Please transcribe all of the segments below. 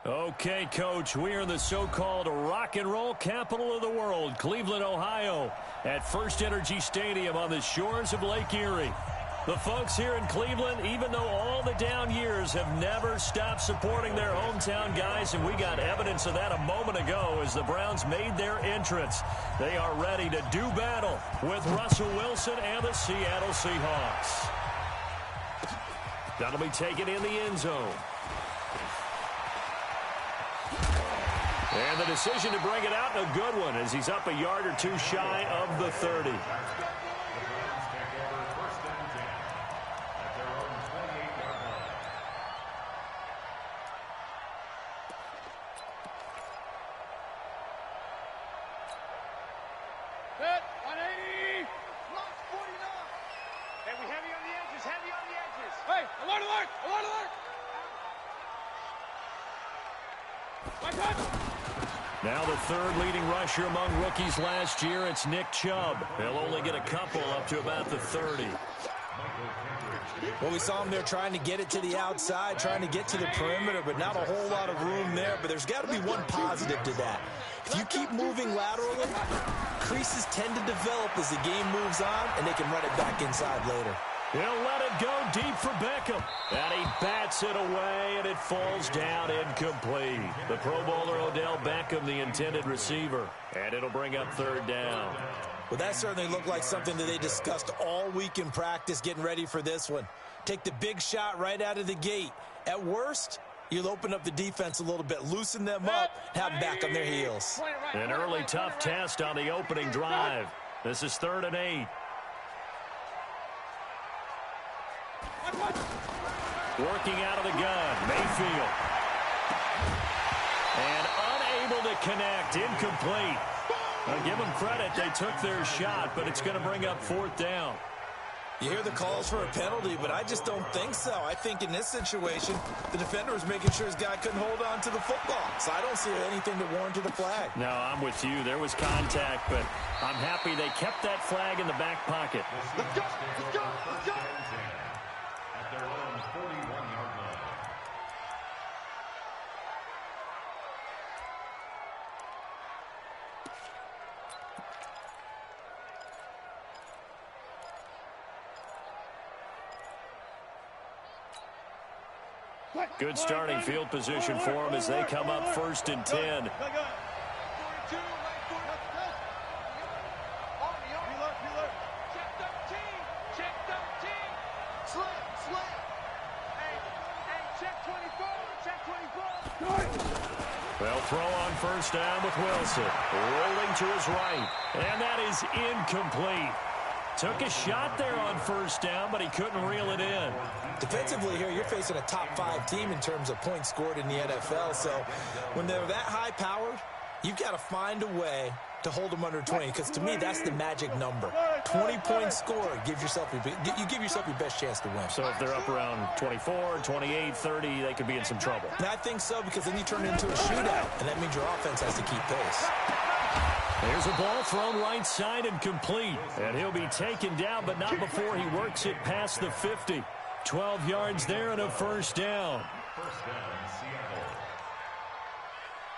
Okay, Coach, we are in the so-called rock and roll capital of the world, Cleveland, Ohio, at First Energy Stadium on the shores of Lake Erie. The folks here in Cleveland, even though all the down years, have never stopped supporting their hometown guys, and we got evidence of that a moment ago as the Browns made their entrance. They are ready to do battle with Russell Wilson and the Seattle Seahawks. That'll be taken in the end zone. And the decision to bring it out, a good one, as he's up a yard or two shy of the 30. Set, 180. Block 49. Hey, we heavy on the edges, heavy on the edges. Hey, alert, alert, alert, alert. Watch out. Now the third leading rusher among rookies last year, it's Nick Chubb. He'll only get a couple up to about the 30. Well, we saw him there trying to get it to the outside, trying to get to the perimeter, but not a whole lot of room there. But there's got to be one positive to that. If you keep moving laterally, creases tend to develop as the game moves on, and they can run it back inside later. He'll let it go deep for Beckham. And he bats it away, and it falls down incomplete. The Pro Bowler Odell Beckham, the intended receiver. And it'll bring up third down. Well, that certainly looked like something that they discussed all week in practice getting ready for this one. Take the big shot right out of the gate. At worst, you'll open up the defense a little bit, loosen them up, have them back on their heels. An early tough test on the opening drive. This is 3rd and 8. Working out of the gun, Mayfield. And unable to connect, incomplete. I'll give them credit, they took their shot, but it's going to bring up 4th down. You hear the calls for a penalty, but I just don't think so. I think in this situation, the defender was making sure his guy couldn't hold on to the football. So I don't see anything that warranted a flag. No, I'm with you. There was contact, but I'm happy they kept that flag in the back pocket. Let's go, let's go, let's go. At their own 41-yard line. Good starting field position for them as they come up 1st and 10. Well, throw on 1st down with Wilson. Rolling to his right. And that is incomplete. Took a shot there on 1st down, but he couldn't reel it in. Defensively here, you're facing a top 5 team in terms of points scored in the NFL. So when they're that high-powered, you've got to find a way to hold them under 20, because to me, that's the magic number. 20 points scored, you give yourself your best chance to win. So if they're up around 24, 28, 30, they could be in some trouble. And I think so, because then you turn it into a shootout, and that means your offense has to keep pace. There's a ball thrown right side and complete. And he'll be taken down, but not before he works it past the 50. 12 yards there and a 1st down. First down, Seattle.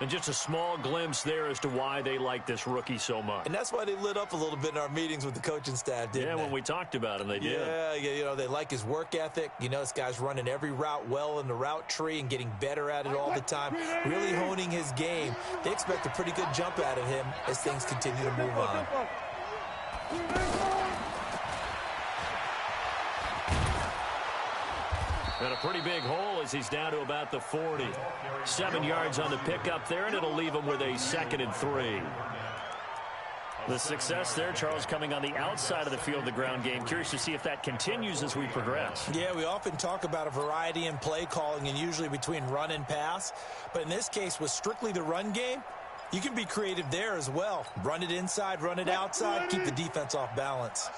And just a small glimpse there as to why they like this rookie so much. And that's why they lit up a little bit in our meetings with the coaching staff, didn't they? Yeah, when we talked about him, they did. Yeah, you know, they like his work ethic. You know, this guy's running every route well in the route tree and getting better at it all the time, really honing his game. They expect a pretty good jump out of him as things continue to move on. And a pretty big hole as he's down to about the 40. 7 yards on the pickup there, and it'll leave him with a 2nd and 3. The success there, Charles, coming on the outside of the field, the ground game. Curious to see if that continues as we progress. Yeah, we often talk about a variety in play calling and usually between run and pass. But in this case, with strictly the run game, you can be creative there as well. Run it inside, run it outside, keep the defense off balance.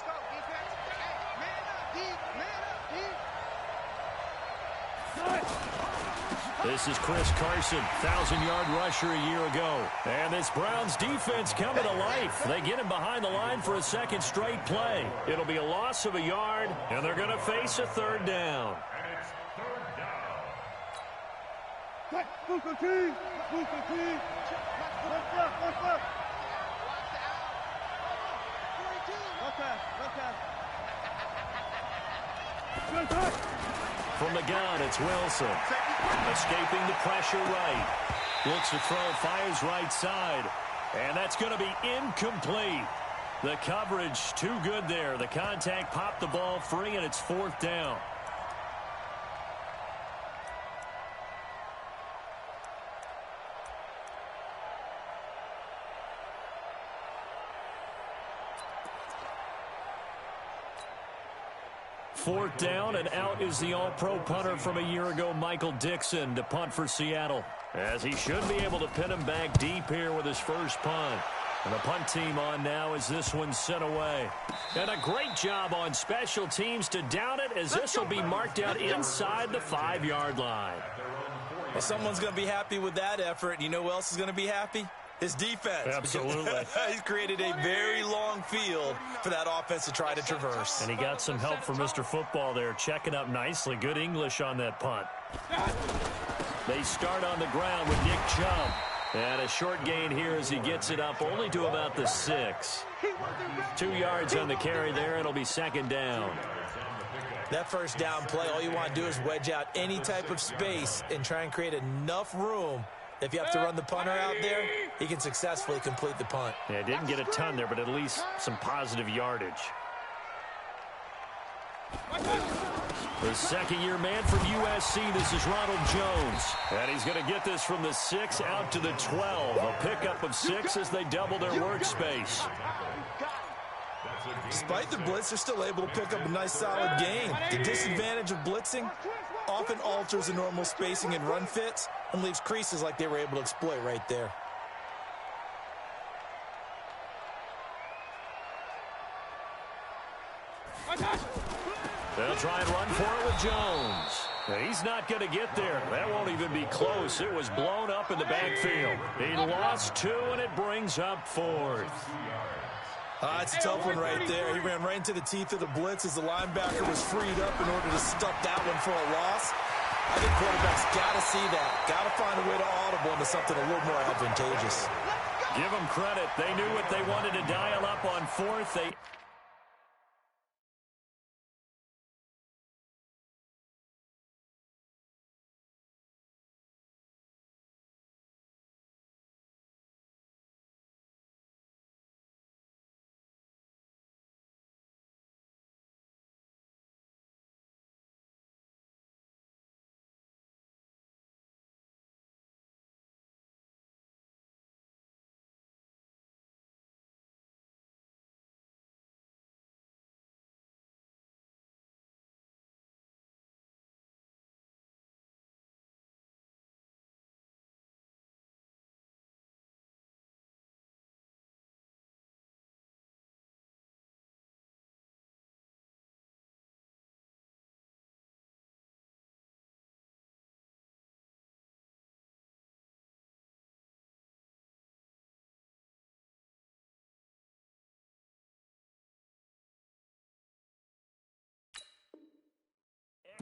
This is Chris Carson, 1,000-yard rusher a year ago. And this Browns defense coming to life. They get him behind the line for a 2nd straight play. It'll be a loss of a yard, and they're going to face a 3rd down. And it's 3rd down. From the gun, it's Wilson. Escaping the pressure right. Looks to throw, fires right side. And that's going to be incomplete. The coverage too good there. The contact popped the ball free, and it's 4th down. Fourth down, and out is the all-pro punter from a year ago, Michael Dixon, to punt for Seattle, as he should be able to pin him back deep here with his first punt. And the punt team on now as this one's sent away. And a great job on special teams to down it, as this will be marked out inside the 5-yard line. Well, someone's going to be happy with that effort. You know who else is going to be happy? His defense. Absolutely. He's created a very long field for that offense to try to traverse. And he got some help from Mr. Football there, checking up nicely. Good English on that punt. They start on the ground with Nick Chubb. And a short gain here as he gets it up only to about the 6. 2 yards on the carry there. It'll be 2nd down. That first down play, all you want to do is wedge out any type of space and try and create enough room. If you have to run the punter out there, he can successfully complete the punt. Yeah, didn't get a ton there, but at least some positive yardage. The second-year man from USC, this is Ronald Jones. And he's going to get this from the 6 out to the 12. A pickup of 6 as they double their workspace. Despite the blitz, they're still able to pick up a nice solid gain. The disadvantage of blitzing often alters the normal spacing and run fits and leaves creases like they were able to exploit right there. They'll try and run for it with Jones. And he's not going to get there. That won't even be close. It was blown up in the backfield. He lost 2, and it brings up 4th. It's a tough one right there. He ran right into the teeth of the blitz as the linebacker was freed up in order to stop that one for a loss. I think quarterbacks got to see that. Got to find a way to audible into something a little more advantageous. Give them credit. They knew what they wanted to dial up on 4th. They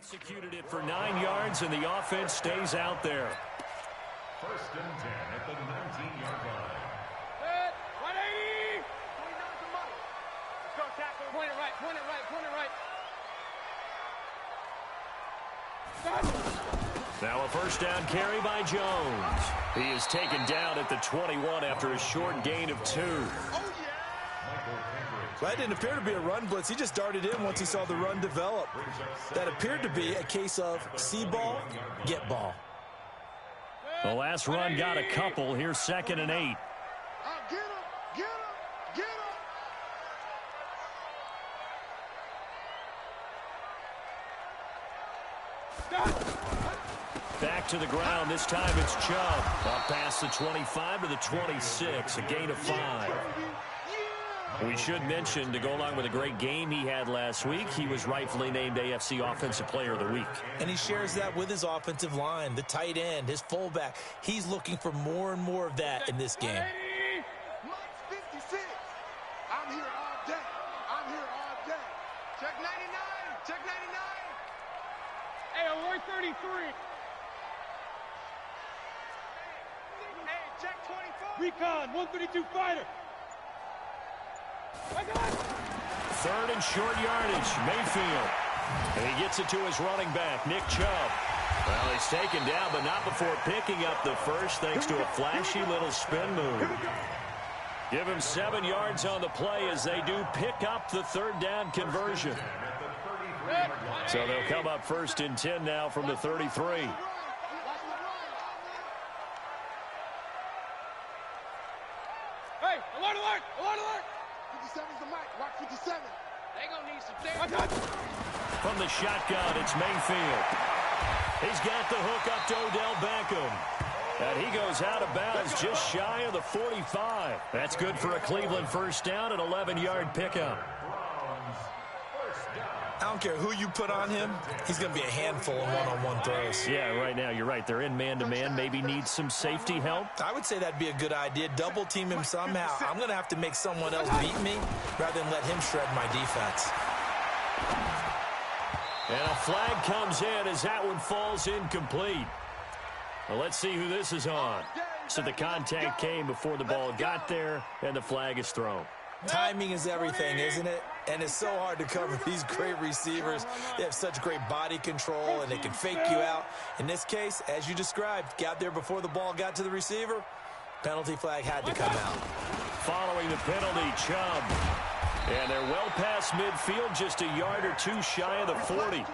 executed it for 9 yards, and the offense stays out there. 1st and 10 at the 19-yard line. 180! 29 to money. Let's go, tackle. Point it right, point it right, point it right. Now a first down carry by Jones. He is taken down at the 21 after a short gain of 2. That didn't appear to be a run blitz. He just darted in once he saw the run develop. That appeared to be a case of see ball, get ball. The last run got a couple. Here's 2nd and 8. Get him, get him, get him. Back to the ground. This time it's Chubb. Up past the 25 to the 26. A gain of 5. We should mention, to go along with a great game he had last week, he was rightfully named AFC Offensive Player of the Week. And he shares that with his offensive line, the tight end, his fullback. He's looking for more and more of that in this game. Mike's 56. I'm here all day. I'm here all day. Check 99. Check 99. Hey, alert 33. Recon, 132 fighter. Third and short yardage, Mayfield. And he gets it to his running back, Nick Chubb. Well, he's taken down, but not before picking up the first, thanks to a flashy little spin move. Give him 7 yards on the play as they do pick up the third down conversion. So they'll come up first and 10 now from the 33. Hey, alert, alert, alert, alert. 57's the mic. Watch 57. They gonna need some therapy. From the shotgun, it's Mayfield. He's got the hook up to Odell Beckham. And he goes out of bounds just shy of the 45. That's good for a Cleveland first down, an 11-yard pickup. I don't care who you put on him, he's going to be a handful of one-on-one throws. Yeah, right now you're right. They're in man-to-man. Maybe needs some safety help. I would say that'd be a good idea. Double team him somehow. I'm going to have to make someone else beat me rather than let him shred my defense. And a flag comes in as that one falls incomplete. Well, let's see who this is on. So the contact came before the ball got there, and the flag is thrown. Timing is everything, isn't it? And it's so hard to cover these great receivers. They have such great body control, and they can fake you out. In this case, as you described, got there before the ball got to the receiver. Penalty flag had to come out. Following the penalty, Chubb. And they're well past midfield, just a yard or two shy of the 40.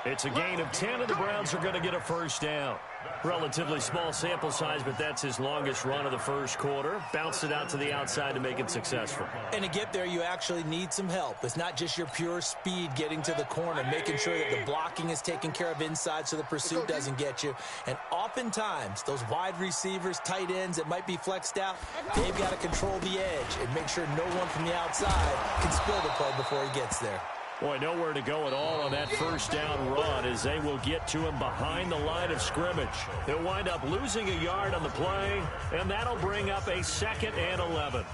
It's a gain of 10, and the Browns are going to get a first down. Relatively small sample size, but that's his longest run of the first quarter. Bounced it out to the outside to make it successful. And to get there, you actually need some help. It's not just your pure speed getting to the corner, making sure that the blocking is taken care of inside so the pursuit doesn't get you. And oftentimes, those wide receivers, tight ends that might be flexed out, they've got to control the edge and make sure no one from the outside can spill the play before he gets there. Boy, nowhere to go at all on that first down run as they will get to him behind the line of scrimmage. He'll wind up losing a yard on the play, and that'll bring up a 2nd and 11.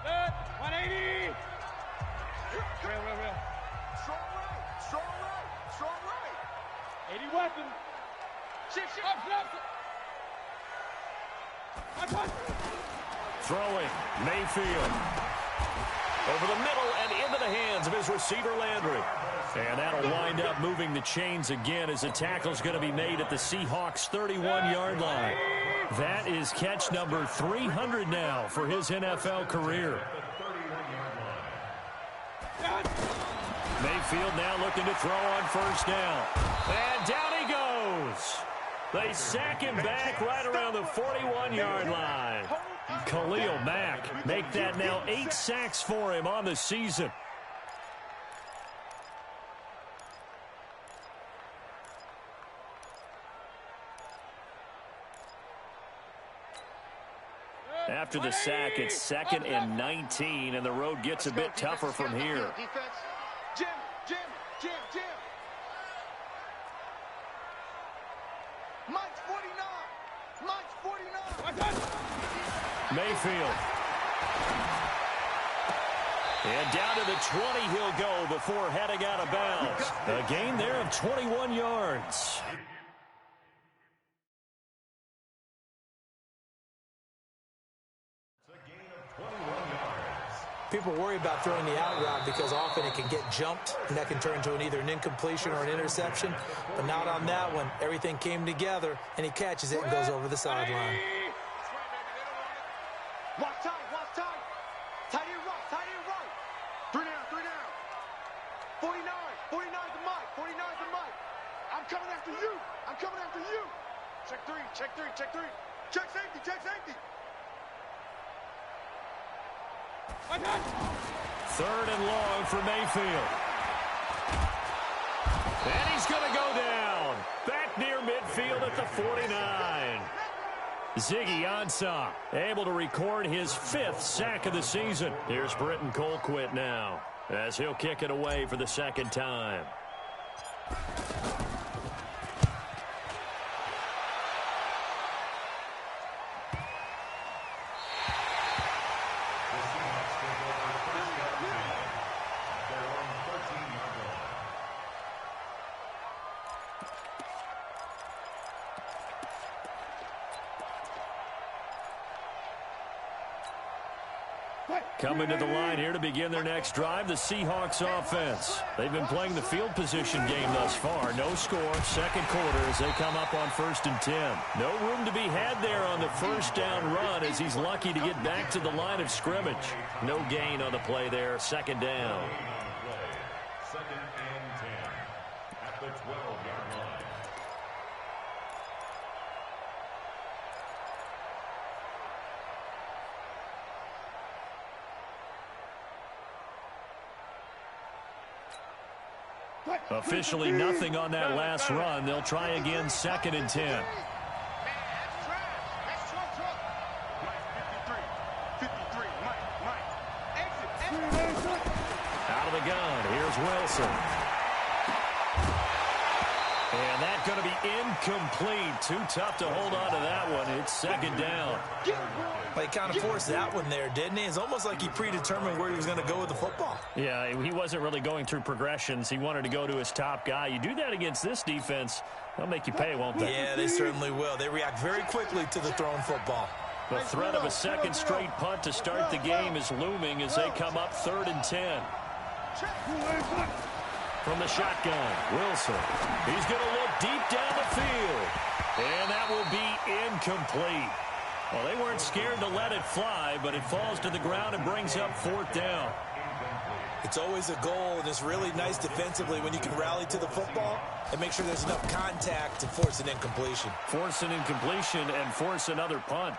Set, 180. Real. Strong right. 80 weapon. Shift. Throwing, Mayfield. Over the middle and into the hands of his receiver, Landry. And that'll wind up moving the chains again as the tackle's going to be made at the Seahawks' 31-yard line. That is catch number 300 now for his NFL career. Mayfield now looking to throw on first down. And down he goes. They sack him back right around the 41-yard line. Khalil Mack make that now 8 sacks for him on the season. After the sack, it's 2nd and 19, and the road gets a bit tougher from here. Jim. Mike's 49. Mayfield. And down to the 20 he'll go before heading out of bounds. A gain there of 21 yards. People worry about throwing the out route because often it can get jumped, and that can turn into either an incompletion or an interception. But not on that one. Everything came together, and he catches it and goes over the sideline. Walk tight. Tight end right. 3 down. 49 the mic. I'm coming after you. Check three. Check safety. 3rd and long for Mayfield. And he's going to go down. Back near midfield at the 49. Ziggy Ansah able to record his 5th sack of the season. Here's Britton Colquitt now as he'll kick it away for the 2nd time. Coming to the line here to begin their next drive, the Seahawks offense. They've been playing the field position game thus far. No score, second quarter as they come up on 1st and 10. No room to be had there on the first down run as he's lucky to get back to the line of scrimmage. No gain on the play there, second down. Second and 10 at the 12-yard line. Officially nothing on that last run. They'll try again, 2nd and 10. Out of the gun, here's Wilson. And that's going to be incomplete. Too tough to hold on to that one. It's 2nd down. Well, he kind of forced that one there, didn't he? It's almost like he predetermined where he was going to go with the football. Yeah, he wasn't really going through progressions. He wanted to go to his top guy. You do that against this defense, they'll make you pay, won't they? Yeah, they certainly will. They react very quickly to the thrown football. The threat of a second straight punt to start the game is looming as they come up 3rd and 10. From the shotgun, Wilson. He's going to look deep down the field. And that will be incomplete. Well, they weren't scared to let it fly, but it falls to the ground and brings up 4th down. It's always a goal, and it's really nice defensively when you can rally to the football and make sure there's enough contact to force an incompletion. Force an incompletion and force another punt.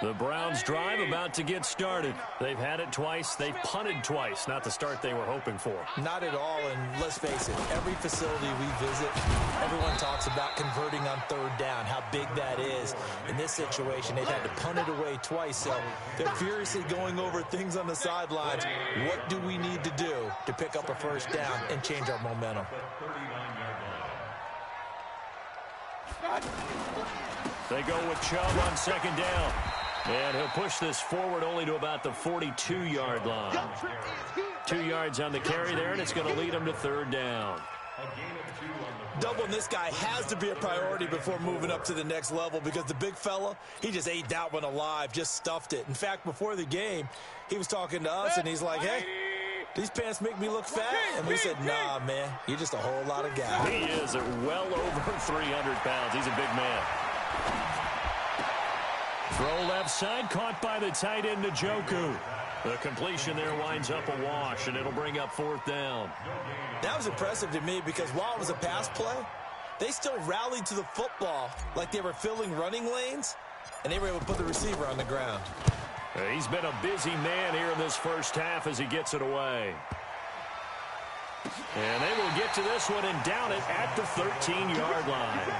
The Browns drive about to get started. They've had it twice. They've punted twice. Not the start they were hoping for. Not at all, and let's face it, every facility we visit, everyone talks about converting on 3rd down, how big that is. In this situation, they've had to punt it away twice, so they're furiously going over things on the sidelines. What do we need to do to pick up a 1st down and change our momentum? They go with Chubb on 2nd down. And he'll push this forward only to about the 42-yard line. 2 yards on the carry there, and it's going to lead him to 3rd down. Doubling this guy has to be a priority before moving up to the next level because the big fella, he just ate that one alive, just stuffed it. In fact, before the game, he was talking to us, and he's like, hey, these pants make me look fat. And we said, nah, man, you're just a whole lot of guy. He is at well over 300 pounds. He's a big man. Throw left side, caught by the tight end, Njoku. The completion there winds up a wash, and it'll bring up 4th down. That was impressive to me because while it was a pass play, they still rallied to the football like they were filling running lanes, and they were able to put the receiver on the ground. He's been a busy man here in this first half as he gets it away. And they will get to this one and down it at the 13-yard line.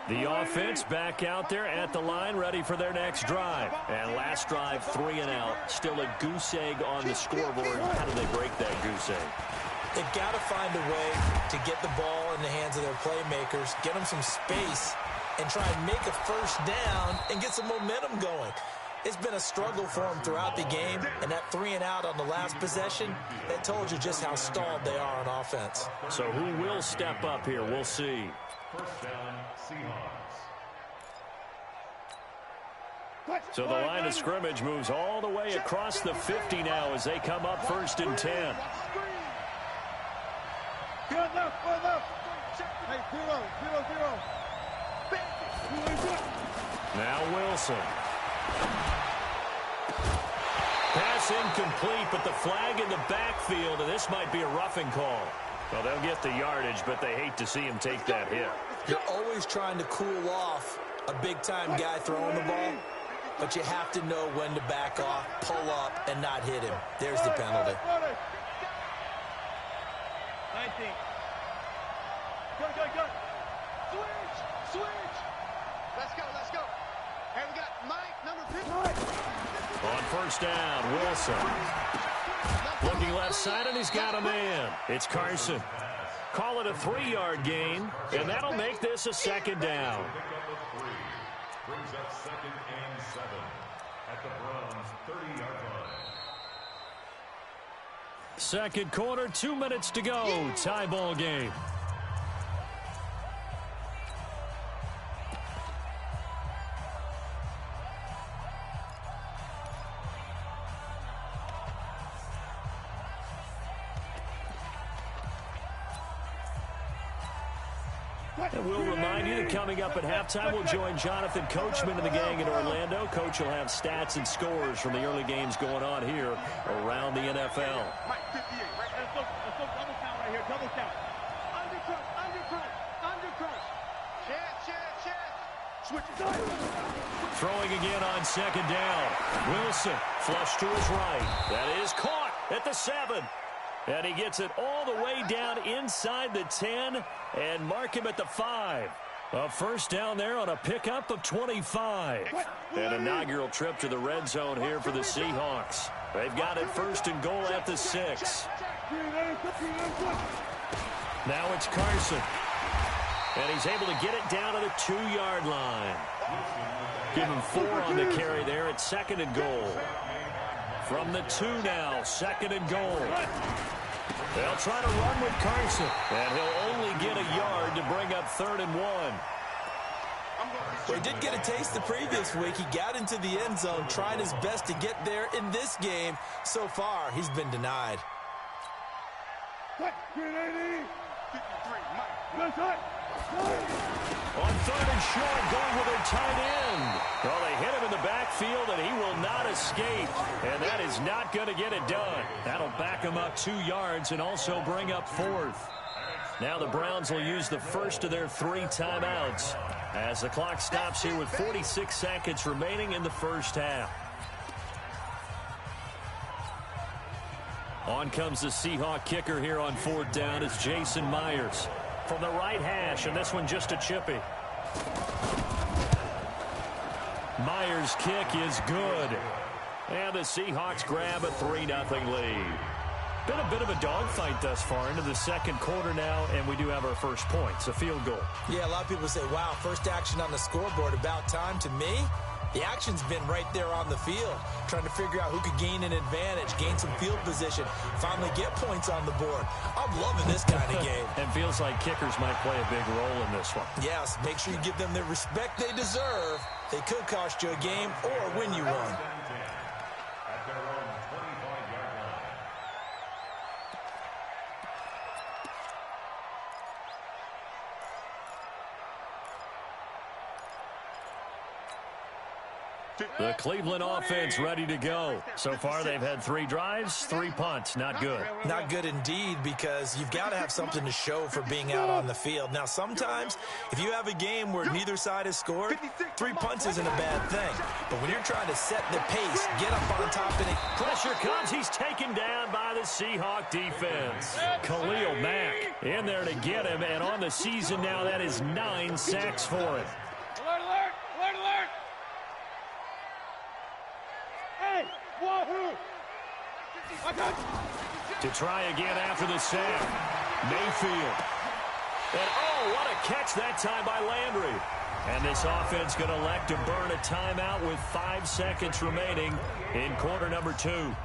The offense back out there at the line, ready for their next drive. And last drive, 3 and out. Still a goose egg on the scoreboard. How do they break that goose egg? They've got to find a way to get the ball in the hands of their playmakers, get them some space, and try and make a 1st down and get some momentum going. It's been a struggle for them throughout the game, and that 3 and out on the last possession, that told you just how stalled they are on offense. So who will step up here? We'll see. 1st down, Seahawks. So the line of scrimmage moves all the way across the 50 now as they come up 1st and 10. Now Wilson. Pass incomplete, but the flag in the backfield, and this might be a roughing call. Well, they'll get the yardage, but they hate to see him take that hit. You're always trying to cool off a big-time guy throwing the ball, but you have to know when to back off, pull up, and not hit him. There's the penalty. 19. Good. Switch. Let's go. Hey, we got Mike, number 50. On first down, Wilson. Looking left side, and he's got a man. It's Carson. Call it a 3-yard gain, and that'll make this a second down. Brings up 2nd and 7 at the Browns' 30-yard line. Second quarter, 2 minutes to go. Tie ball game. And we'll remind you that coming up at halftime, we'll join Jonathan Coachman and the gang in Orlando. Coach will have stats and scores from the early games going on here around the NFL. Mike, 58, right? Let's go double count right here, double count. Undercrush. Check. Switch it. Throwing again on second down. Wilson, flush to his right. That is caught at the 7. And he gets it all the way down inside the 10 and mark him at the 5. A first down there on a pickup of 25. An inaugural trip to the red zone here for the Seahawks. They've got it first and goal at the 6. Now it's Carson. And he's able to get it down to the 2-yard line. Give him 4 on the carry there at 2nd and goal. From the 2 now, 2nd and goal. They'll try to run with Carson, and he'll only get a yard to bring up 3rd and 1. Well, he did get a taste the previous week. He got into the end zone, trying his best to get there in this game. So far, he's been denied. On 3rd and short, going with their tight end. Well, they hit him in the backfield, and he will not escape. And that is not going to get it done. That'll back him up 2 yards and also bring up 4th. Now the Browns will use the first of their 3 timeouts as the clock stops here with 46 seconds remaining in the first half. On comes the Seahawk kicker here on 4th down. It's Jason Myers from the right hash, and this one just a chippy. Myers' kick is good. And the Seahawks grab a 3-0 lead. Been a bit of a dogfight thus far into the second quarter now, and we do have our first points, a field goal. Yeah, a lot of people say, wow, first action on the scoreboard, about time. To me, the action's been right there on the field, trying to figure out who could gain an advantage, gain some field position, finally get points on the board. I'm loving this kind of game. And feels like kickers might play a big role in this one. Yes, make sure you give them the respect they deserve. They could cost you a game or win you one. At their own 25-yard line. The Cleveland offense ready to go. So far, they've had 3 drives, 3 punts. Not good. Not good indeed, because you've got to have something to show for being out on the field. Now, sometimes, if you have a game where neither side has scored, 3 punts isn't a bad thing. But when you're trying to set the pace, get up on top of it. Pressure comes. He's taken down by the Seahawk defense. Khalil Mack in there to get him. And on the season now, that is 9 sacks for him. Alert, alert, alert, alert. Hey, wahoo. To try again after the sack. Mayfield. And oh, what a catch that time by Landry. And this offense going to elect to burn a timeout with 5 seconds remaining in quarter number 2.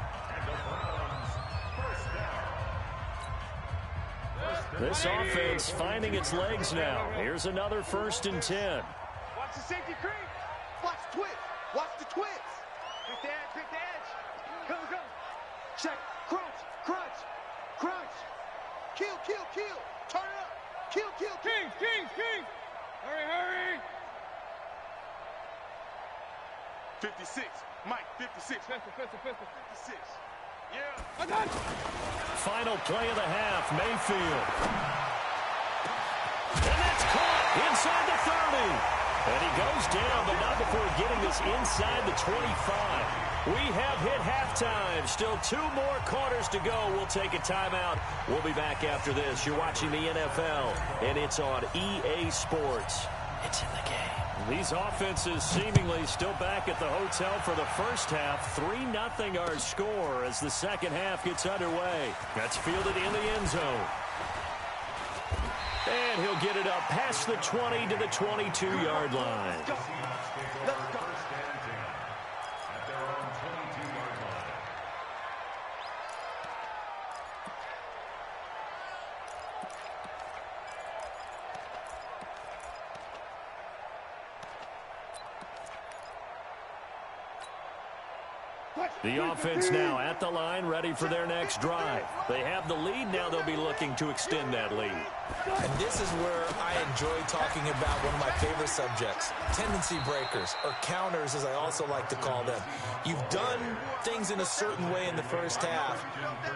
This offense finding its legs now. Here's another 1st and 10. Watch the safety creep. Watch the twist. Watch the twist. Pick the edge, pick the edge. Come. Check. Crunch. Kill. Turn it up. Kill. King. Hurry. 56. Mike, 56. Pistol. 56. Yeah. I got it. Final play of the half, Mayfield. And that's caught inside the 30. And he goes down, but not before getting this inside the 25. We have hit halftime. Still 2 more quarters to go. We'll take a timeout. We'll be back after this. You're watching the NFL, and it's on EA Sports. It's in the game. These offenses seemingly still back at the hotel for the first half. 3-0 our score as the second half gets underway. That's fielded in the end zone. And he'll get it up past the 20 to the 22-yard line. The offense now at the line, ready for their next drive. They have the lead. Now they'll be looking to extend that lead. And this is where I enjoy talking about one of my favorite subjects, tendency breakers, or counters, as I also like to call them. You've done things in a certain way in the first half,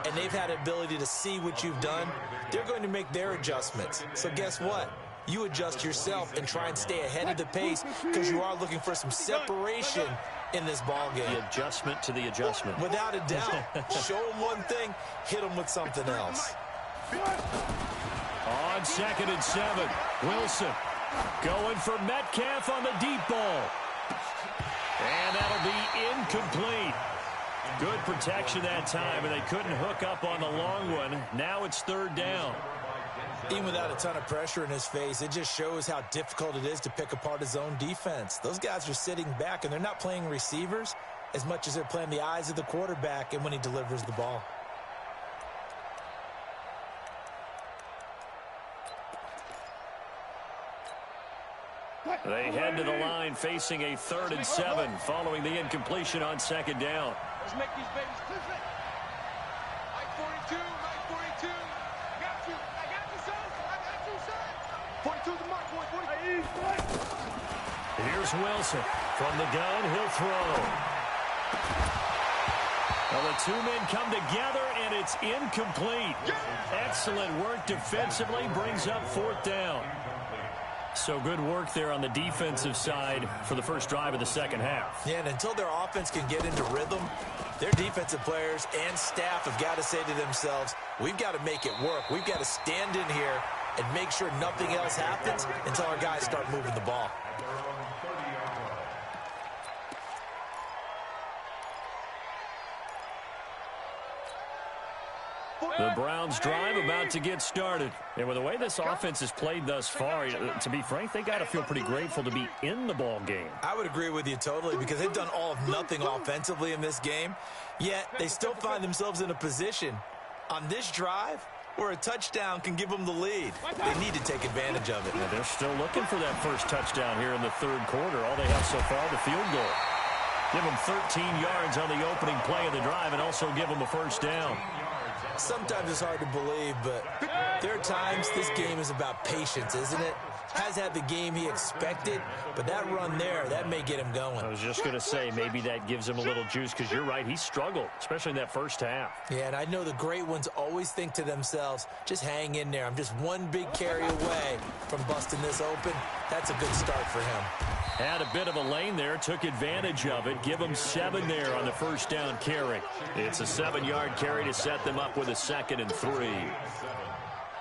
and they've had the ability to see what you've done. They're going to make their adjustments. So guess what? You adjust yourself and try and stay ahead of the pace because you are looking for some separation in this ball game. The adjustment to the adjustment. Without a doubt. Show them one thing, hit them with something else. On 2nd and 7, Wilson going for Metcalf on the deep ball. And that'll be incomplete. Good protection that time, and they couldn't hook up on the long one. Now it's 3rd down. Even without a ton of pressure in his face, it just shows how difficult it is to pick apart his own defense. Those guys are sitting back, and they're not playing receivers as much as they're playing the eyes of the quarterback and when he delivers the ball. They head to the line facing a 3rd and 7 following the incompletion on 2nd down. Let's make these babies clip it. Mike 42, Mike 42. I got you, son. 42 the mark, boy. 42. Here's Wilson. From the gun, he'll throw. Well, the 2 men come together, and it's incomplete. Excellent work defensively, brings up 4th down. So good work there on the defensive side for the first drive of the second half. Yeah, and until their offense can get into rhythm, their defensive players and staff have got to say to themselves, we've got to make it work. We've got to stand in here and make sure nothing else happens until our guys start moving the ball. The Browns drive about to get started. And with the way this offense has played thus far, to be frank, they got to feel pretty grateful to be in the ball game. I would agree with you totally because they've done all of nothing offensively in this game, yet they still find themselves in a position on this drive where a touchdown can give them the lead. They need to take advantage of it. Yeah, they're still looking for that first touchdown here in the 3rd quarter. All they have so far, the field goal. Give them 13 yards on the opening play of the drive and also give them a first down. Sometimes it's hard to believe, but there are times this game is about patience, isn't it? Has had the game he expected, but that run there, that may get him going. I was just going to say, maybe that gives him a little juice because you're right, he struggled, especially in that first half. Yeah, and I know the great ones always think to themselves, just hang in there. I'm just one big carry away from busting this open. That's a good start for him. Had a bit of a lane there, took advantage of it. Give them 7 there on the first down carry. It's a 7-yard carry to set them up with a 2nd and 3.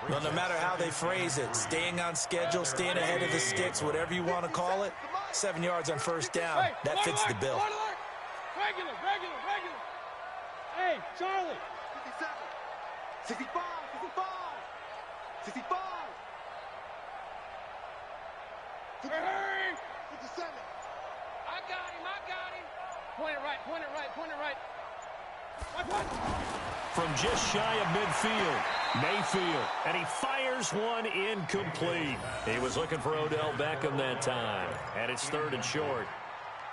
Well, no matter how they phrase it, staying on schedule, staying ahead of the sticks, whatever you want to call it, 7 yards on first down, that fits the bill. Regular. Hey, Charlie. 57. 65. 65. Hey. 57. I got him. Point it right. What? From just shy of midfield, Mayfield, and he fires one incomplete. He was looking for Odell Beckham that time, and it's 3rd and short.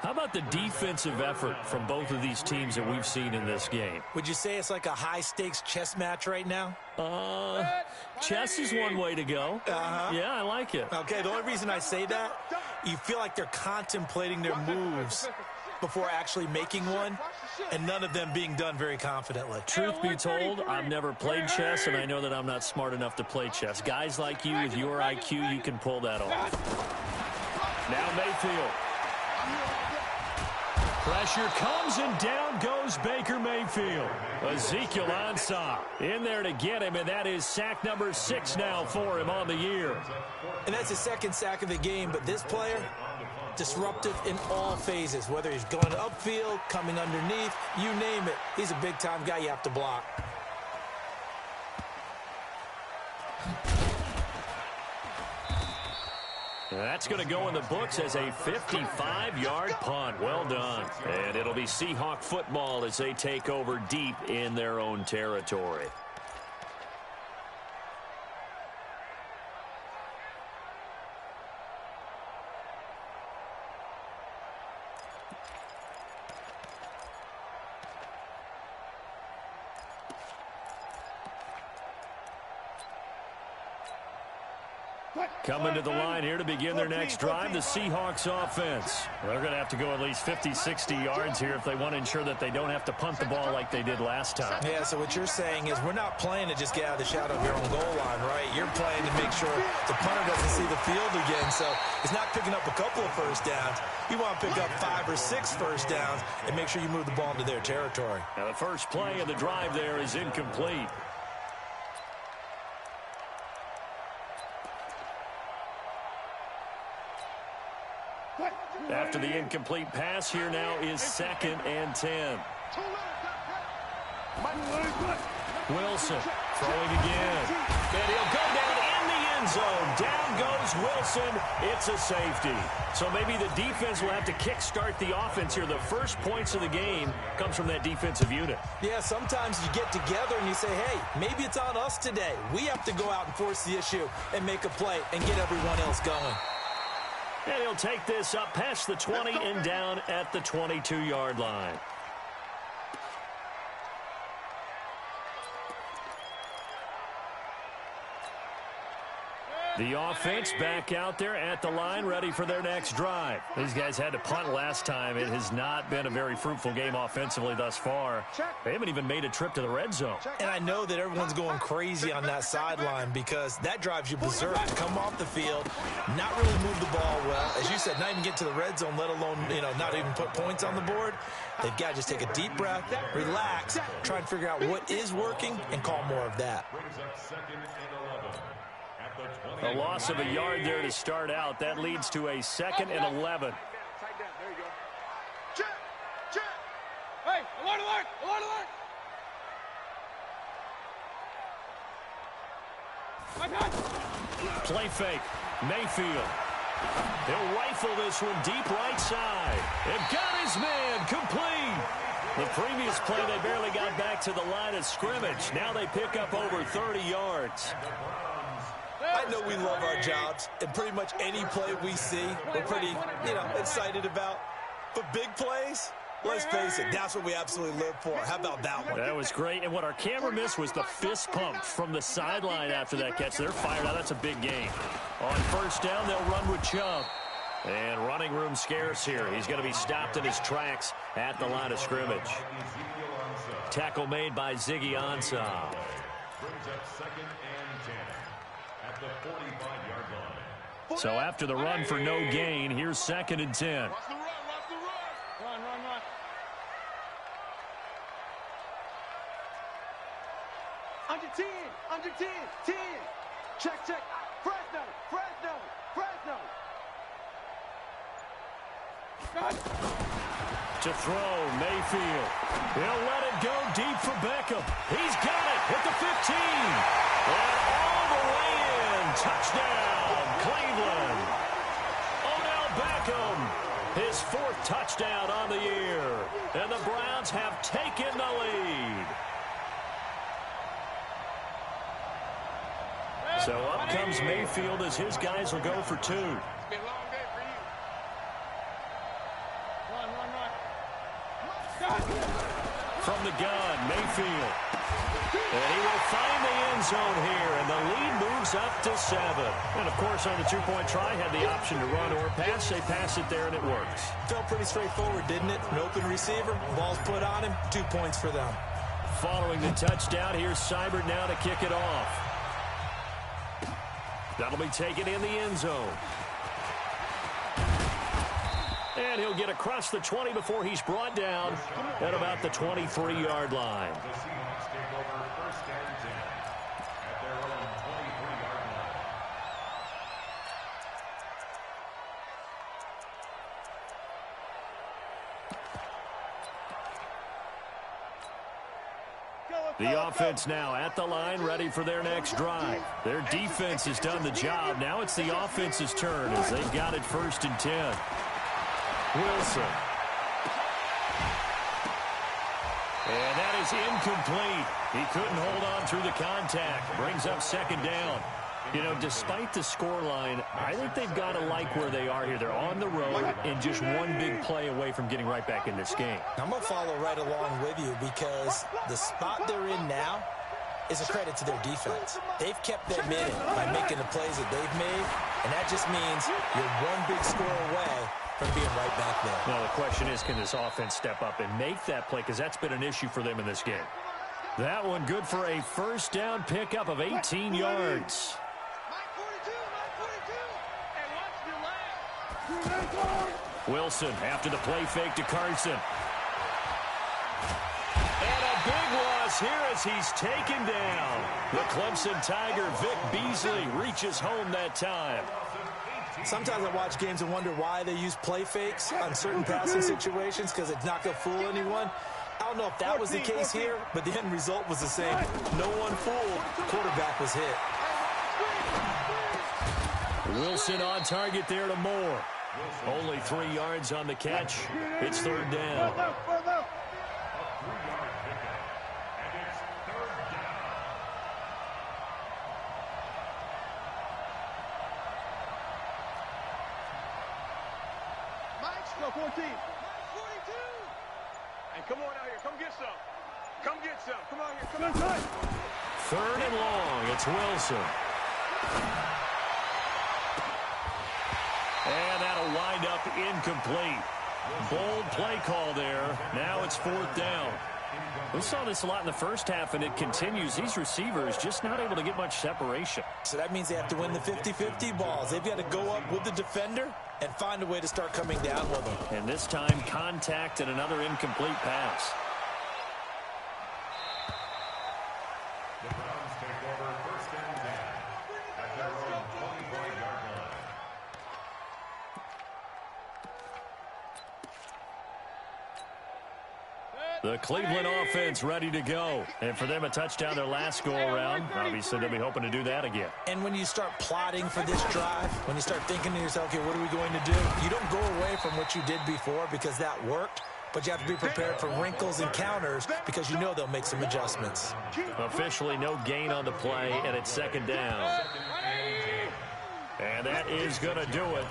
How about the defensive effort from both of these teams that we've seen in this game? Would you say it's like a high-stakes chess match right now? Chess is one way to go. Yeah, I like it. Okay, the only reason I say that, you feel like they're contemplating their moves before actually making one, and none of them being done very confidently. Truth be told, I've never played chess, and I know that I'm not smart enough to play chess. Guys like you with your IQ, you can pull that off. Now Mayfield. Pressure comes, and down goes Baker Mayfield. Ezekiel Ansah in there to get him, and that is sack number 6 now for him on the year. And that's his second sack of the game, but this player, disruptive in all phases, whether he's going upfield, coming underneath, you name it. He's a big-time guy you have to block. That's going to go in the books as a 55-yard punt. Well done. And it'll be Seahawk football as they take over deep in their own territory. Coming to the line here to begin their next drive, the Seahawks offense. They're going to have to go at least 50, 60 yards here if they want to ensure that they don't have to punt the ball like they did last time. Yeah, so what you're saying is we're not playing to just get out of the shadow of your own goal line, right? You're playing to make sure the punter doesn't see the field again. So it's not picking up a couple of first downs. You want to pick up 5 or 6 first downs and make sure you move the ball into their territory. Now the first play of the drive there is incomplete. After the incomplete pass, here now is 2nd and 10. Wilson throwing again. And he'll go down in the end zone. Down goes Wilson. It's a safety. So maybe the defense will have to kickstart the offense here. The first points of the game comes from that defensive unit. Yeah, sometimes you get together and you say, hey, maybe it's on us today. We have to go out and force the issue and make a play and get everyone else going. And he'll take this up past the 20 and down at the 22-yard line. The offense back out there at the line, ready for their next drive. These guys had to punt last time. It has not been a very fruitful game offensively thus far. They haven't even made a trip to the red zone. And I know that everyone's going crazy on that sideline because that drives you berserk. Come off the field, not really move the ball well. As you said, not even get to the red zone, let alone, not even put points on the board. They've got to just take a deep breath, relax, try and figure out what is working and call more of that. A loss of a yard there to start out. That leads to a 2nd and 11. Check! Check! Hey, alert, alert! Alert, alert! Play fake. Mayfield. He'll rifle this one deep right side. And got his man complete. The previous play, they barely got back to the line of scrimmage. Now they pick up over 30 yards. I know we love our jobs, and pretty much any play we see, we're pretty, excited about. But big plays, let's face it, that's what we absolutely live for. How about that one? That was great, and what our camera missed was the fist pump from the sideline after that catch. They're fired out. That's a big gain. On first down, they'll run with Chubb. And running room scarce here. He's going to be stopped in his tracks at the line of scrimmage. Tackle made by Ziggy Ansah. Brings up 2nd and 10 at the 45-yard line. So after the run for no gain, here's 2nd and 10. Watch the run, watch the run! Run. Under 10, under 10, 10. Check. Fresno. To throw, Mayfield. He'll let it go deep for Beckham. He's got it at the 15. And all the way in. Touchdown, Cleveland. Odell Beckham, his 4th touchdown on the year. And the Browns have taken the lead. So up comes Mayfield as his guys will go for 2. It's been a long day for you. Run. From the gun, Mayfield. And he will find the end zone here, and the lead moves up to 7. And, of course, on the 2-point try, had the option to run or pass. They pass it there, and it works. Felt pretty straightforward, didn't it? An open receiver, ball's put on him, 2 points for them. Following the touchdown, here's Seibert now to kick it off. That'll be taken in the end zone. And he'll get across the 20 before he's brought down at about the 23-yard line. The Seahawks take over first and 10 at their own 23-yard line. The offense now at the line, ready for their next drive. Their defense has done the job. Now it's the offense's turn as they've got it first and 10. Wilson. And that is incomplete. He couldn't hold on through the contact. Brings up second down. You know, despite the scoreline, I think they've got to like where they are here. They're on the road and just one big play away from getting right back in this game. I'm going to follow right along with you because the spot they're in now is a credit to their defense. They've kept them in it by making the plays that they've made, and that just means you're one big score away from being right back there. Now, the question is, can this offense step up and make that play? Because that's been an issue for them in this game. That one good for a first down pickup of 18 yards. Wilson after the play fake to Carson. And a big loss here as he's taken down. The Clemson Tiger, Vic Beasley, reaches home that time. Sometimes I watch games and wonder why they use play fakes on certain passing situations because it's not going to fool anyone. I don't know if that was the case here, but the end result was the same. No one fooled. Quarterback was hit. Wilson on target there to Moore. Only 3 yards on the catch. It's third down. Go 14. 42. Hey, come on out here. Come get some. Come get some. Come out here. Come inside. Third and long. It's Wilson. And that'll wind up incomplete. Bold play call there. Now it's fourth down. We saw this a lot in the first half, and it continues. These receivers just not able to get much separation. So that means they have to win the 50-50 balls. They've got to go up with the defender and find a way to start coming down with them. And this time, contact and another incomplete pass. The Browns take over first and 10 at their own 24-yard line. The Cleveland offense ready to go. And for them, a touchdown their last go-around. Obviously, they'll be hoping to do that again. And when you start plotting for this drive, when you start thinking to yourself, okay, what are we going to do? You don't go away from what you did before because that worked, but you have to be prepared for wrinkles and counters because you know they'll make some adjustments. Officially, no gain on the play, and it's second down. And that is going to do it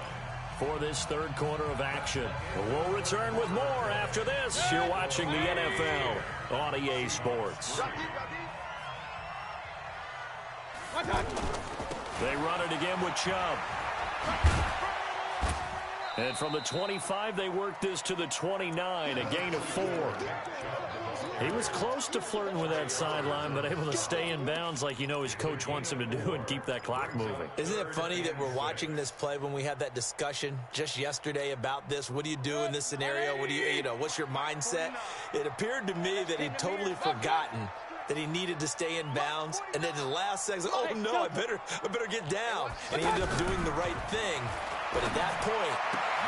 for this third quarter of action. We'll return with more after this. You're watching the NFL on EA Sports. They run it again with Chubb. And from the 25, they work this to the 29, a gain of 4. He was close to flirting with that sideline, but able to stay in bounds like you know his coach wants him to do and keep that clock moving. Isn't it funny that we're watching this play when we had that discussion just yesterday about this? What do you do in this scenario? What do you know, what's your mindset? It appeared to me that he'd totally forgotten that he needed to stay in bounds, and then the last second, oh no, I better get down. And he ended up doing the right thing. But at that point,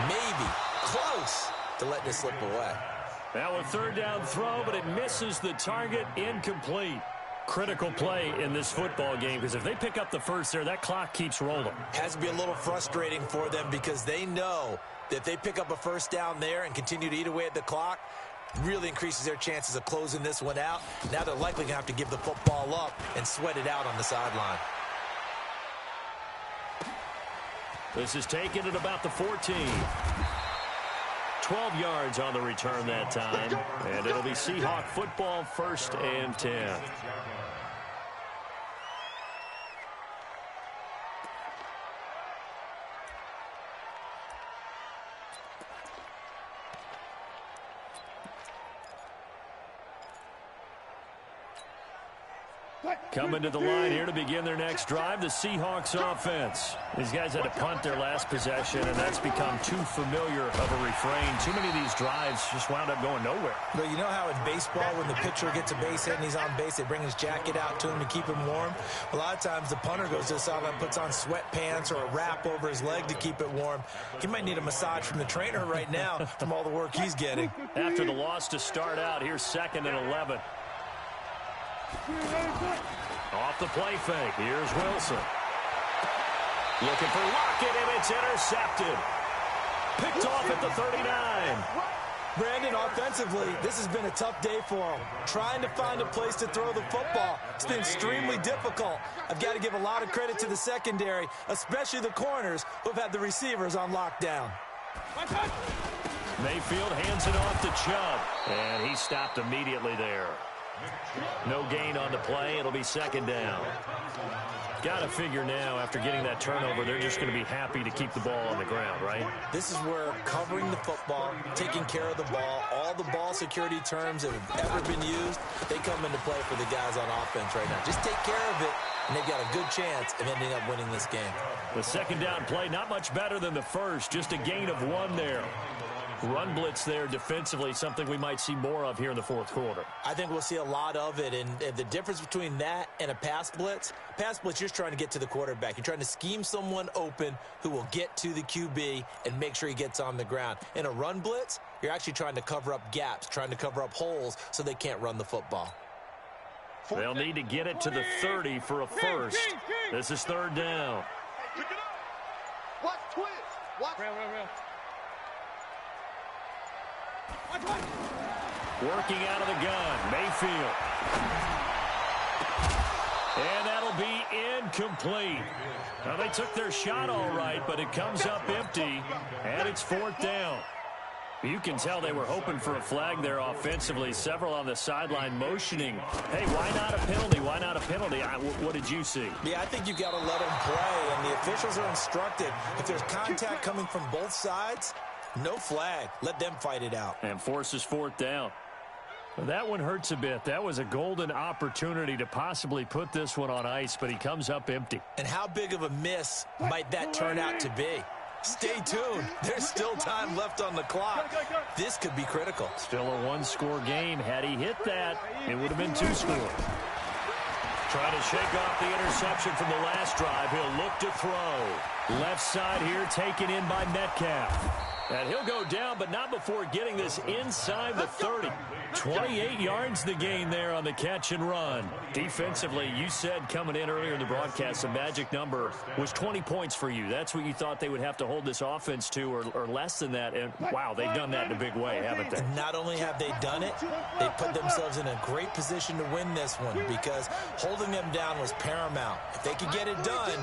maybe close to letting it slip away. Now a third down throw, but it misses the target, incomplete. Critical play in this football game because if they pick up the first there, that clock keeps rolling. Has to be a little frustrating for them because they know that if they pick up a first down there and continue to eat away at the clock, really increases their chances of closing this one out. Now they're likely going to have to give the football up and sweat it out on the sideline. This is taken at about the 14. 12 yards on the return that time. And it'll be Seahawk football, first and 10. Coming to the line here to begin their next drive, the Seahawks offense. These guys had to punt their last possession, and that's become too familiar of a refrain. Too many of these drives just wound up going nowhere. But you know how in baseball, when the pitcher gets a base hit and he's on base, they bring his jacket out to him to keep him warm? A lot of times the punter goes to the sideline, puts on sweatpants or a wrap over his leg to keep it warm. He might need a massage from the trainer right now from all the work he's getting. After the loss to start out, here's 2nd and 11. Off the play fake. Here's Wilson. Looking for Lockett, and it's intercepted. Picked off at the 39. Brandon, offensively, this has been a tough day for him. Trying to find a place to throw the football. It's been extremely difficult. I've got to give a lot of credit to the secondary, especially the corners who've had the receivers on lockdown. Mayfield hands it off to Chubb, and he stopped immediately there. No gain on the play. It'll be 2nd down. Got to figure now, after getting that turnover, they're just going to be happy to keep the ball on the ground, right? This is where covering the football, taking care of the ball, all the ball security terms that have ever been used, they come into play for the guys on offense right now. Just take care of it, and they've got a good chance of ending up winning this game. The 2nd down play, not much better than the first, just a gain of 1 there. Run blitz there defensively, something we might see more of here in the 4th quarter. I think we'll see a lot of it, and the difference between that and a pass blitz, you're just trying to get to the quarterback. You're trying to scheme someone open who will get to the QB and make sure he gets on the ground. In a run blitz, you're actually trying to cover up gaps, trying to cover up holes so they can't run the football. They'll need to get it to the 30 for a first. This is 3rd down. Pick it up. Watch twist. Watch. Real. Working out of the gun, Mayfield. And that'll be incomplete. Now, they took their shot all right, but it comes up empty, and it's 4th down. You can tell they were hoping for a flag there offensively. Several on the sideline motioning, hey, why not a penalty? Why not a penalty? What did you see? Yeah, I think you've got to let them play, and the officials are instructed. If there's contact coming from both sides, no flag. Let them fight it out. And forces 4th down. Well, that one hurts a bit. That was a golden opportunity to possibly put this one on ice, but he comes up empty. And how big of a miss might that turn out to be? Stay tuned. There's still time left on the clock. This could be critical. Still a 1-score game. Had he hit that, it would have been 2 scores. Trying to shake off the interception from the last drive. He'll look to throw. Left side here taken in by Metcalf. And he'll go down, but not before getting this inside the 30. 28 yards the gain there on the catch and run. Defensively, you said coming in earlier in the broadcast, the magic number was 20 points for you. That's what you thought they would have to hold this offense to, or less than that. And, wow, they've done that in a big way, haven't they? And not only have they done it, they put themselves in a great position to win this one because holding them down was paramount. If they could get it done,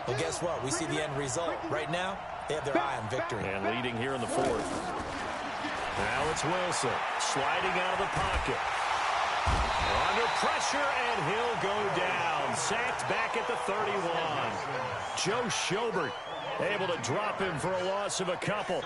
well, guess what? We see the end result. Right now, they have their eye on victory. And leading here in the 4th. Now it's Wilson sliding out of the pocket. Under pressure, and he'll go down. Sacked back at the 31. Joe Schobert able to drop him for a loss of a couple.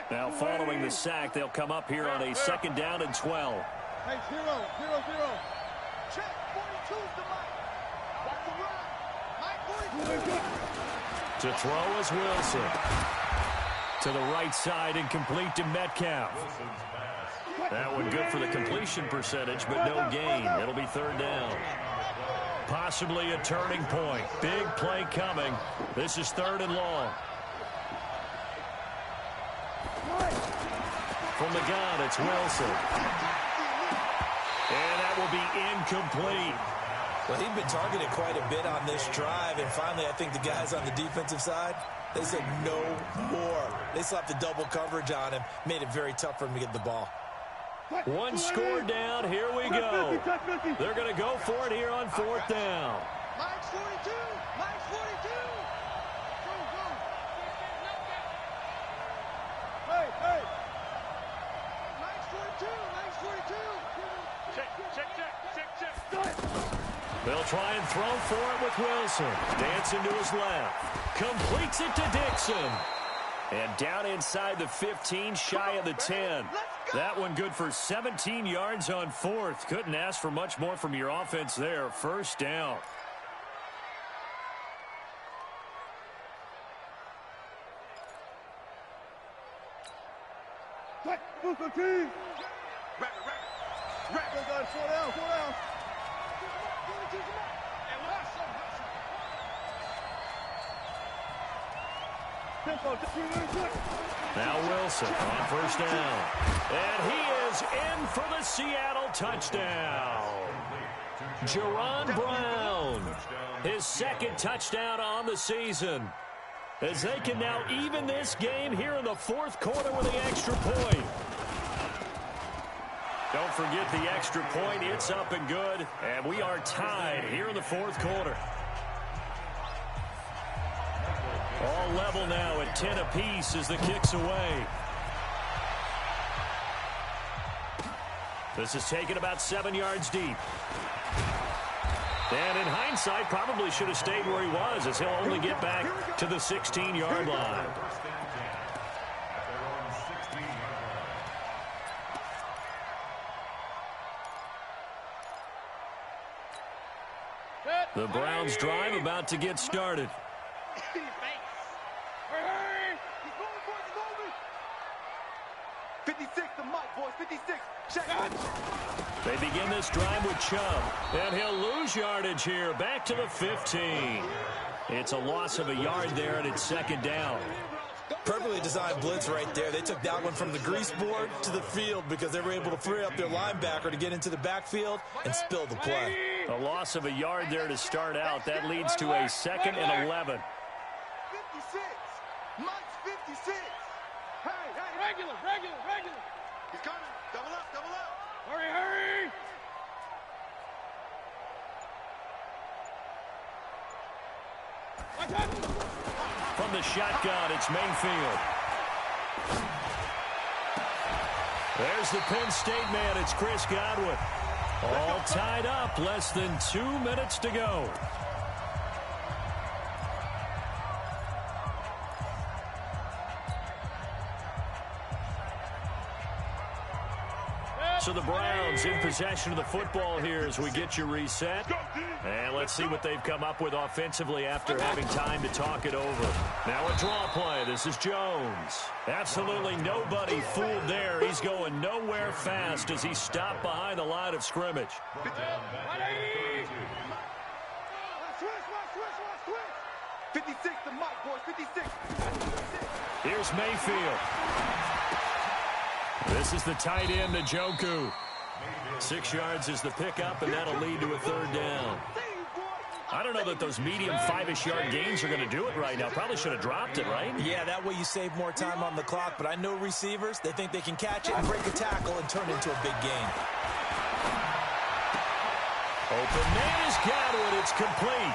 Now following the sack, they'll come up here on a 2nd down and 12. Hey, 0, 0, 0. Check, 42's the mic. That's the run. Mike 42. To throw is Wilson. To the right side and complete to Metcalf. That one good for the completion percentage, but no gain. It'll be 3rd down. Possibly a turning point. Big play coming. This is 3rd and long. From the gun, it's Wilson. And that will be incomplete. Well, he'd been targeted quite a bit on this drive, and finally I think the guys on the defensive side, they said no more. They slapped the double coverage on him, made it very tough for him to get the ball. 1 score down, here we go. They're going to go for it here on 4th down. Mike's 42. Mike's 42. Hey, hey. Mike's 42. Mike's 42. Check. They'll try and throw for it with Wilson. Dancing to his left. Completes it to Dixon. And down inside the 15, shy of the 10. That one good for 17 yards on fourth. Couldn't ask for much more from your offense there. First down. Now Wilson on first down. And he is in for the Seattle touchdown. Jerron Brown, his second touchdown on the season. As they can now even this game here in the fourth quarter with the extra point. Don't forget the extra point. It's up and good. And we are tied here in the fourth quarter. All level now at 10 apiece as the kick's away. This is taken about 7 yards deep. And in hindsight, probably should have stayed where he was, as he'll only get back to the 16-yard line. The Browns drive about to get started. 56, the mic, boys, 56. Check. They begin this drive with Chubb, and he'll lose yardage here, back to the 15. It's a loss of a yard there, and it's second down. Perfectly designed blitz right there. They took that one from the grease board to the field because they were able to free up their linebacker to get into the backfield and spill the play. A loss of a yard there to start out. That leads to a 2nd and 11. 56. Mike's 56. Hey, regular. He's coming. Double up. Hurry. From the shotgun, it's Mayfield. There's the Penn State man. It's Chris Godwin. All tied up. Less than 2 minutes to go. So the Browns in possession of the football here as we get you reset. And let's see what they've come up with offensively after having time to talk it over. Now a draw play. This is Jones. Absolutely nobody fooled there. He's going nowhere fast as he stopped behind the line of scrimmage. 56, the mic, boys, 56. Here's Mayfield. This is the tight end, Njoku. 6 yards is the pickup, and that'll lead to a third down. I don't know that those medium 5-ish yard gains are going to do it right now. Probably should have dropped it, right? Yeah, that way you save more time on the clock. But I know receivers, they think they can catch it and break a tackle and turn it into a big gain. Open man is Godwin. It's complete.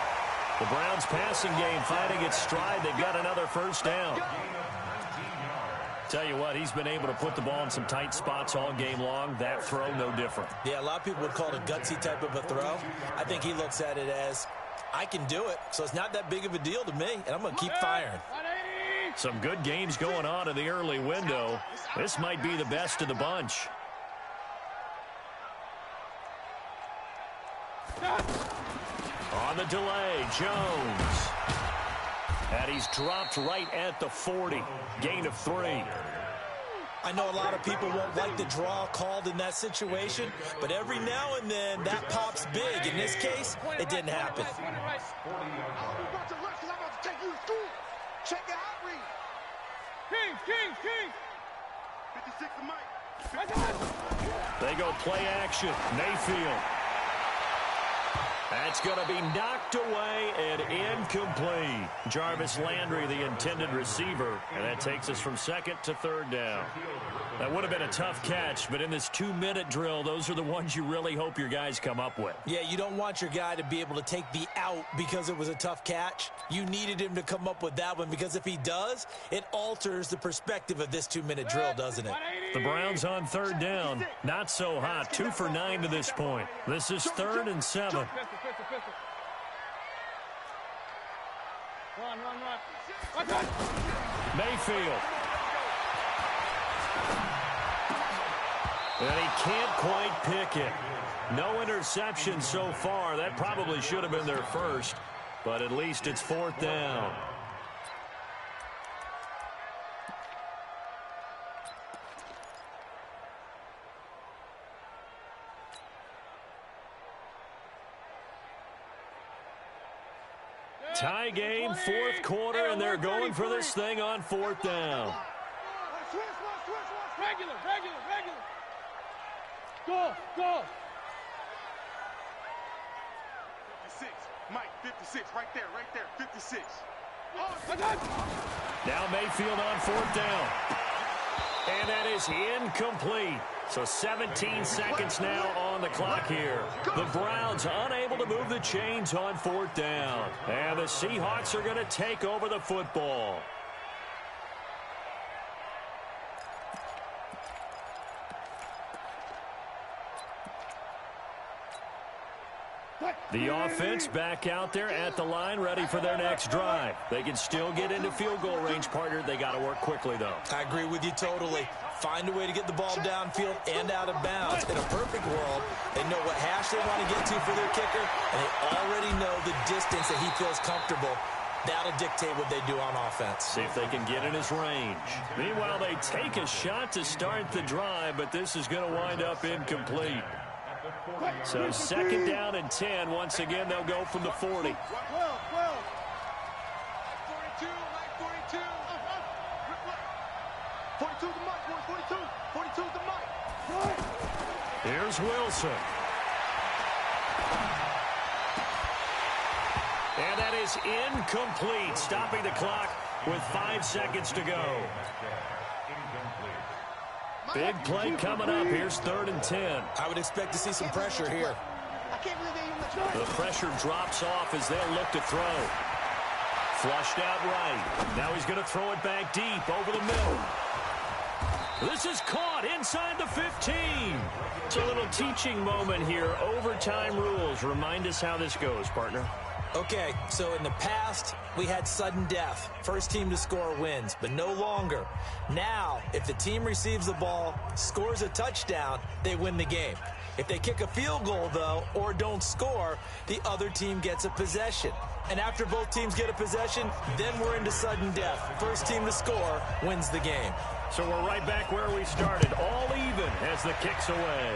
The Browns passing game finding its stride. They've got another first down. Tell you what, he's been able to put the ball in some tight spots all game long. That throw, no different. Yeah, a lot of people would call it a gutsy type of a throw. I think he looks at it as, I can do it, so it's not that big of a deal to me, and I'm going to keep firing. Some good games going on in the early window. This might be the best of the bunch. On the delay, Jones. And he's dropped right at the 40. Gain of 3. I know a lot of people won't like the draw called in that situation, but every now and then that pops big. In this case, it didn't happen. Check it out, Reed. King. 56 the mic. They go play action. Mayfield. That's going to be knocked away and incomplete. Jarvis Landry, the intended receiver, and that takes us from second to third down. That would have been a tough catch, but in this 2-minute drill, those are the ones you really hope your guys come up with. Yeah, you don't want your guy to be able to take the out because it was a tough catch. You needed him to come up with that one because if he does, it alters the perspective of this 2-minute drill, doesn't it? The Browns on third down. Not so hot. 2 for 9 to this point. This is 3rd and 7. pistol. Run. Watch out. Mayfield. And he can't quite pick it. No interception so far. That probably should have been their first, but at least it's 4th down. Tie game, 4th quarter, and they're going for this thing on 4th down. Switch. Regular. Go. 56. Mike, 56. Right there. 56. Now Mayfield on 4th down. And that is incomplete. So 17 seconds now on the clock here. The Browns unable to move the chains on 4th down. And the Seahawks are going to take over the football. The offense back out there at the line, ready for their next drive. They can still get into field goal range, partner. They got to work quickly, though. I agree with you totally. Find a way to get the ball downfield and out of bounds. In a perfect world, they know what hash they want to get to for their kicker, and they already know the distance that he feels comfortable. That'll dictate what they do on offense. See if they can get in his range. Meanwhile, they take a shot to start the drive, but this is going to wind up incomplete. So 2nd down and 10. Once again, they'll go from the 40. 42, Mike 42. 42 to Mike, boy, 42 to Mike. Here's Wilson. And that is incomplete, stopping the clock with 5 seconds to go. Big play coming up. Here's 3rd and 10. I would expect to see some pressure here. The pressure drops off as they'll look to throw. Flushed out right. Now he's going to throw it back deep over the middle. This is caught inside the 15. It's a little teaching moment here. Overtime rules. Remind us how this goes, partner. Okay, so in the past, we had sudden death. First team to score wins, but no longer. Now, if the team receives the ball, scores a touchdown, they win the game. If they kick a field goal, though, or don't score, the other team gets a possession. And after both teams get a possession, then we're into sudden death. First team to score wins the game. So we're right back where we started, all even as the kick's away.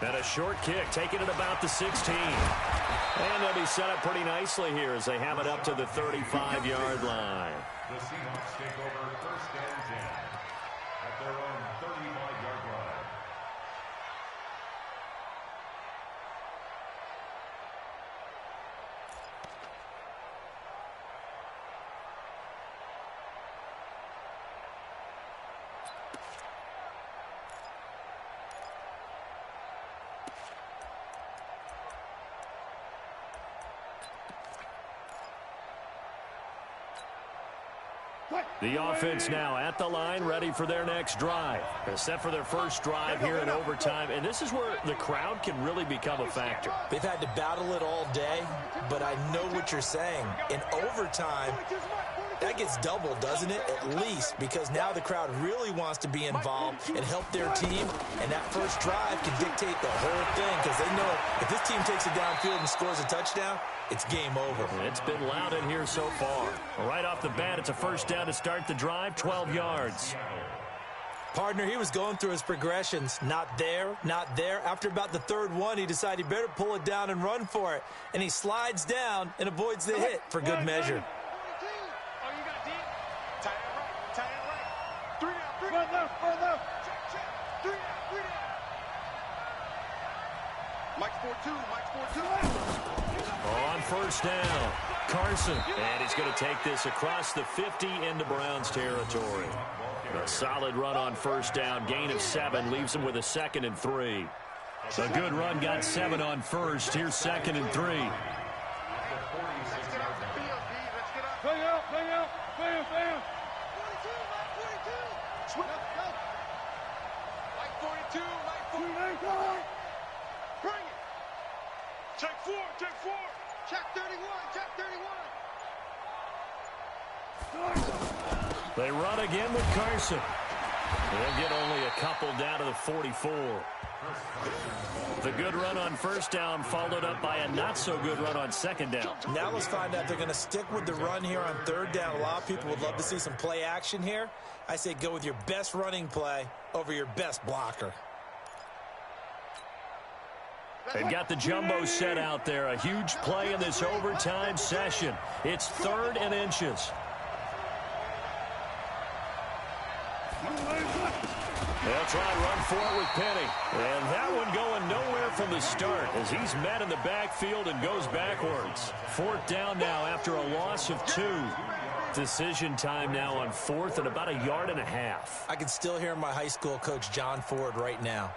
And a short kick, taking it about the 16. And they'll be set up pretty nicely here as they have it up to the 35-yard line. The Seahawks take over 1st and 10 at their own 35-yard line. The offense now at the line, ready for their next drive. They're set for their first drive here in overtime, and this is where the crowd can really become a factor. They've had to battle it all day, but I know what you're saying. In overtime, that gets doubled, doesn't it? At least, because now the crowd really wants to be involved and help their team, and that first drive can dictate the whole thing because they know if this team takes it downfield and scores a touchdown, it's game over. It's been loud in here so far. Right off the bat, it's a first down to start the drive, 12 yards. Partner, he was going through his progressions. Not there, not there. After about the 3rd one, he decided he better pull it down and run for it. And he slides down and avoids the hit for good measure. Mike's 4-2. On first down, Carson. And he's going to take this across the 50 into Browns territory. A solid run on first down. Gain of 7 leaves him with a 2nd and 3. A good run, got 7 on first. Here's 2nd and 3. Check 4, check 4. Check 31, check 31. They run again with Carson. They'll get only a couple down to the 44. The good run on first down followed up by a not-so-good run on second down. Now let's find out they're going to stick with the run here on third down. A lot of people would love to see some play action here. I say go with your best running play over your best blocker. They've got the jumbo set out there. A huge play in this overtime session. It's 3rd and inches. They'll try and run for it with Penny. And that one going nowhere from the start as he's met in the backfield and goes backwards. 4th down now after a loss of 2. Decision time now on 4th and about 1.5 yards. I can still hear my high school coach, John Ford, right now.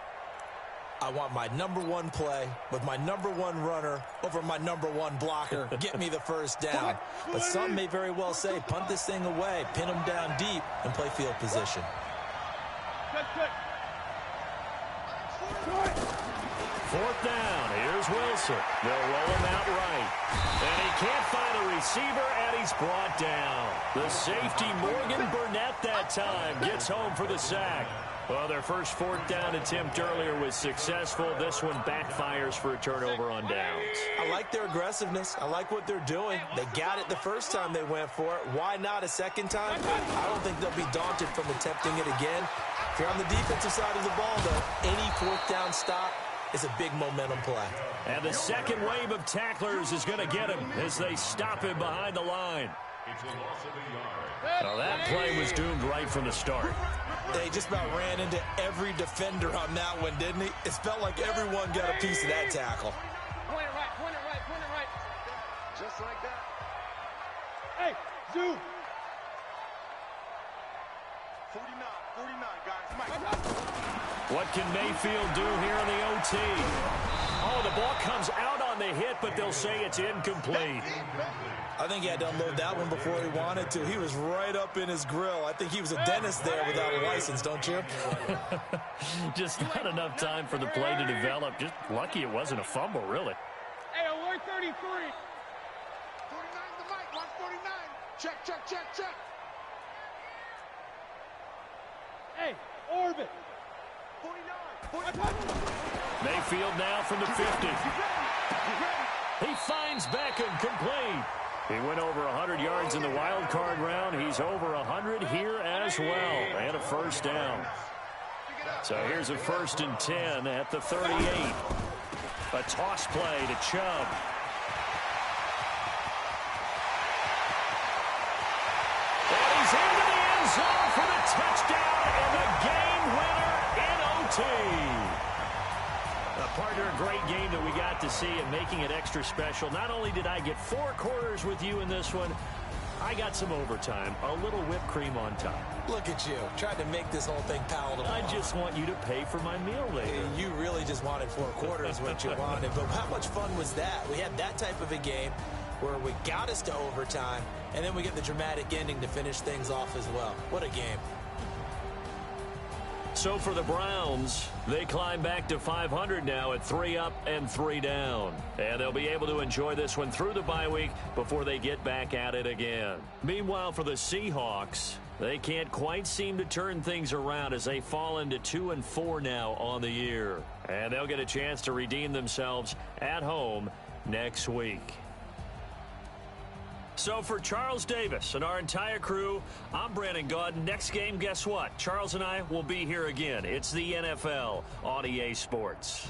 I want my #1 play with my #1 runner over my #1 blocker. Get me the first down. But some may very well say, punt this thing away, pin them down deep, and play field position. 4th down. Here's Wilson. They'll roll him out right. And he can't find a receiver, and he's brought down. The safety, Morgan Burnett, that time gets home for the sack. Well, their first 4th down attempt earlier was successful. This one backfires for a turnover on downs. I like their aggressiveness. I like what they're doing. They got it the first time they went for it. Why not a second time? I don't think they'll be daunted from attempting it again. If you're on the defensive side of the ball, though, any 4th down stop is a big momentum play. And the second wave of tacklers is going to get him as they stop him behind the line. It's a loss of a yard. Well, that play was doomed right from the start. They just about ran into every defender on that one, didn't he? It felt like everyone got a piece of that tackle. Point it right, point it right, point it right. Just like that. Hey, zoom. 49, guys. Mike. What can Mayfield do here in the OT? Oh, the ball comes out on the hit, but they'll say it's incomplete. I think he had to unload that one before he wanted to. He was right up in his grill. I think he was a dentist there without a license, don't you? Just not enough time for the play to develop. Just lucky it wasn't a fumble, really. Hey, alert 33. 49 the mic, 149. Check, check, check, check. Hey, orbit. 49. Mayfield now from the 50. He finds Beckham complete. He went over 100 yards in the wild card round. He's over 100 here as well. And a first down. So here's a 1st and 10 at the 38. A toss play to Chubb. And he's into the end zone for the touchdown and the game winner in OT. Partner, a great game that we got to see and making it extra special. Not only did I get 4 quarters with you in this one, I got some overtime, a little whipped cream on top. Look at you, trying to make this whole thing palatable. I just want you to pay for my meal later. You really just wanted 4 quarters what you wanted, but how much fun was that? We had that type of a game where we got us to overtime, and then we get the dramatic ending to finish things off as well. What a game. So for the Browns, they climb back to 500 now at 3 up and 3 down. And they'll be able to enjoy this one through the bye week before they get back at it again. Meanwhile, for the Seahawks, they can't quite seem to turn things around as they fall into 2-4 now on the year. And they'll get a chance to redeem themselves at home next week. So for Charles Davis and our entire crew, I'm Brandon Gaudin. Next game, guess what? Charles and I will be here again. It's the NFL on EA Sports.